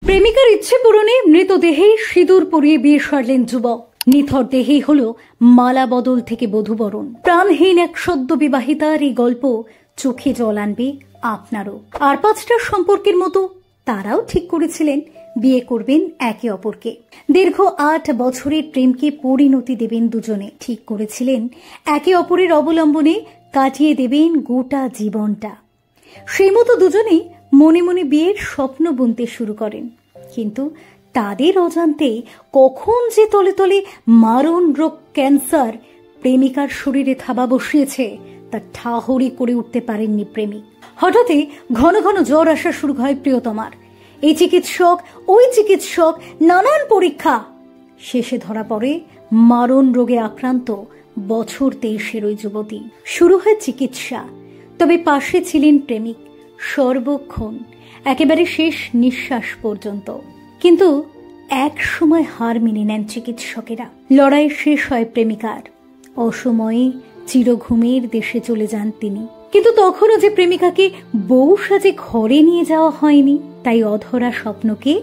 প্রেমিকার ইচ্ছে পূরণে মৃতদেহে সিঁদুর পরিয়ে বিয়ে সারলেন যুবক। নিথর দেহেই হলো মালা বদল থেকে বধূবরণ। প্রাণহীন এক সদ্য বিবাহিতার এই গল্প চোখে জল আনবে আপনারও। আর 5টা সম্পর্কের মতো তারাও ঠিক করেছিলেন বিয়ে করবেন একে অপরকে। দীর্ঘ 8 বছরের প্রেমকে পরিণতি দেবেন দুজনে। ঠিক করেছিলেন একে অপরের অবলম্বনে কাটিয়ে দেবেন গোটা জীবনটা। সেই মতো দুজনেই মনে মনে বিয়ের স্বপ্ন বুনতে শুরু করেন। কিন্তু তাদের অজান্তে কখন যে তলে তলে মারণ রোগ ক্যান্সার প্রেমিকার শরীরে থাবা বসিয়েছে তা ঠাহরি করে উঠতে পারেননি প্রেমিক। হঠাৎই ঘন ঘন জ্বর আসা শুরু হয় প্রিয়তমার। এই চিকিৎসক ওই চিকিৎসক, নানান পরীক্ষা, শেষে ধরা পড়ে মারণ রোগে আক্রান্ত বছর 23-এর ওই যুবতী। শুরু হয় চিকিৎসা, তবে পাশে ছিলেন প্রেমিক সর্বক্ষণ, একেবারে শেষ নিঃশ্বাস পর্যন্ত। কিন্তু এক সময় হার মেনে নেন চিকিৎসকেরা। লড়াই শেষ হয় প্রেমিকার। অসময়ে চিরঘুমের দেশে চলে যান তিনি। কিন্তু তখনও যে প্রেমিকাকে বউ সাজে ঘরে নিয়ে যাওয়া হয়নি, তাই অধরা স্বপ্নকে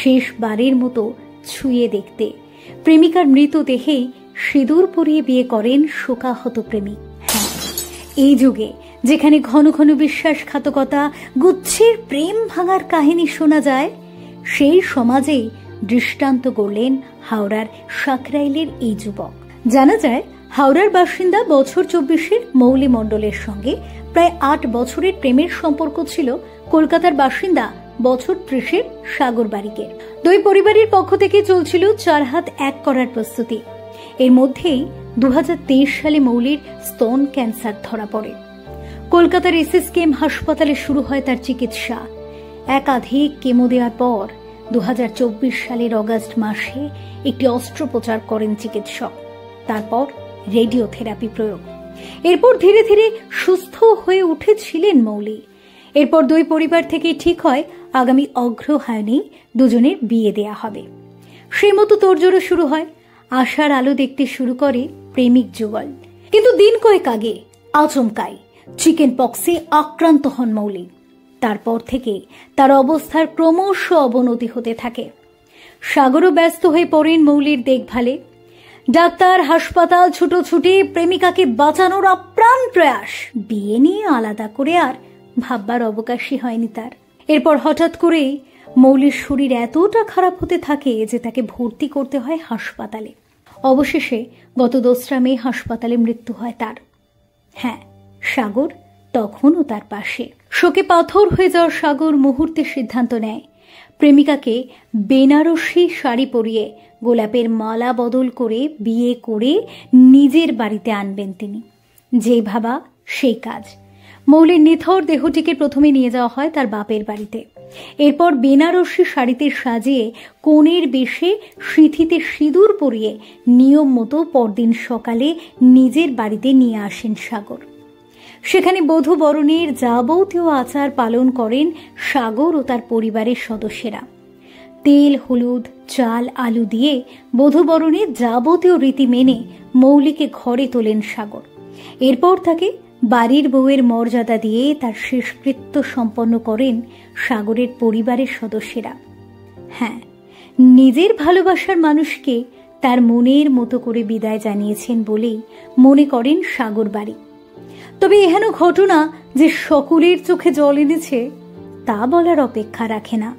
শেষবারের মতো ছুঁয়ে দেখতে প্রেমিকার মৃতদেহে সিঁদুর পরিয়ে বিয়ে করেন শোকাহত প্রেমিক। হ্যাঁ, এই যুগে যেখানে ঘন ঘন বিশ্বাসঘাতকতা, গুচ্ছের প্রেম ভাঙার কাহিনী শোনা যায়, সেই সমাজেই দৃষ্টান্ত গড়লেন হাওড়ার সাকরাইলের এই যুবক। জানা যায় হাওড়ার বাসিন্দা বছর 24-এর মৌলি মণ্ডলের সঙ্গে প্রায় 8 বছরের প্রেমের সম্পর্ক ছিল কলকাতার বাসিন্দা বছর 30-এর সাগর বারিকের। দুই পরিবারের পক্ষ থেকে চলছিল 4 হাত এক করার প্রস্তুতি। এর মধ্যেই 2023 সালে মৌলির স্তন ক্যান্সার ধরা পড়ে। কলকাতার SSKM হাসপাতালে শুরু হয় তার চিকিৎসা। একাধিক কেমো দেওয়ার পর 2024 সালের অগাস্ট মাসে একটি অস্ত্রোপচার করেন চিকিৎসক। তারপর রেডিওথেরাপি প্রয়োগ। এরপর ধীরে ধীরে সুস্থ হয়ে উঠেছিলেন মৌলি। এরপর দুই পরিবার থেকে ঠিক হয় আগামী অগ্রহায়ণে দুজনের বিয়ে দেয়া হবে। সেই মতো তোড়জোড় শুরু হয়। আশার আলো দেখতে শুরু করে প্রেমিক যুগল। কিন্তু দিন কয়েক আগে আচমকাই চিকেন পক্সে আক্রান্ত হন মৌলি। তারপর থেকে তার অবস্থার ক্রমশ অবনতি হতে থাকে। সাগরও ব্যস্ত হয়ে পড়েন মৌলির দেখভালে। ডাক্তার, হাসপাতাল ছুটোছুটি, প্রেমিকাকে বাঁচানোর আপ্রাণ প্রয়াস। বিয়ে নিয়ে আলাদা করে আর ভাববার অবকাশই হয়নি তার। এরপর হঠাৎ করেই মৌলির শরীর এতটা খারাপ হতে থাকে যে তাকে ভর্তি করতে হয় হাসপাতালে। অবশেষে গত 2রা মে হাসপাতালে মৃত্যু হয় তার। হ্যাঁ, সাগর তখনও তার পাশে। শোকে পাথর হয়ে যাওয়ার সাগর মুহূর্তে সিদ্ধান্ত নেয় প্রেমিকাকে বেনারসি শাড়ি পরিয়ে গোলাপের মালা বদল করে বিয়ে করে নিজের বাড়িতে আনবেন তিনি। যেই ভাবা সেই কাজ। মৌলির নিথর দেহটিকে প্রথমে নিয়ে যাওয়া হয় তার বাপের বাড়িতে। এরপর বেনারসি শাড়িতে সাজিয়ে কনের বেশে সিঁথিতে সিঁদুর পরিয়ে নিয়ম মতো পরদিন সকালে নিজের বাড়িতে নিয়ে আসেন সাগর। সেখানে বধূ বরণের যাবতীয় আচার পালন করেন সাগর ও তার পরিবারের সদস্যরা। তেল, হলুদ, চাল, আলু দিয়ে বধূ বরণের যাবতীয় রীতি মেনে মৌলিকে ঘরে তোলেন সাগর। এরপর তাকে বাড়ির বউয়ের মর্যাদা দিয়ে তার শেষকৃত্য সম্পন্ন করেন সাগরের পরিবারের সদস্যরা। হ্যাঁ, নিজের ভালোবাসার মানুষকে তার মনের মতো করে বিদায় জানিয়েছেন বলেই মনে করেন সাগর বাড়ি। তবে এহেন ঘটনা যে সকলের চোখে জল এনেছে তা বলার অপেক্ষা রাখে না।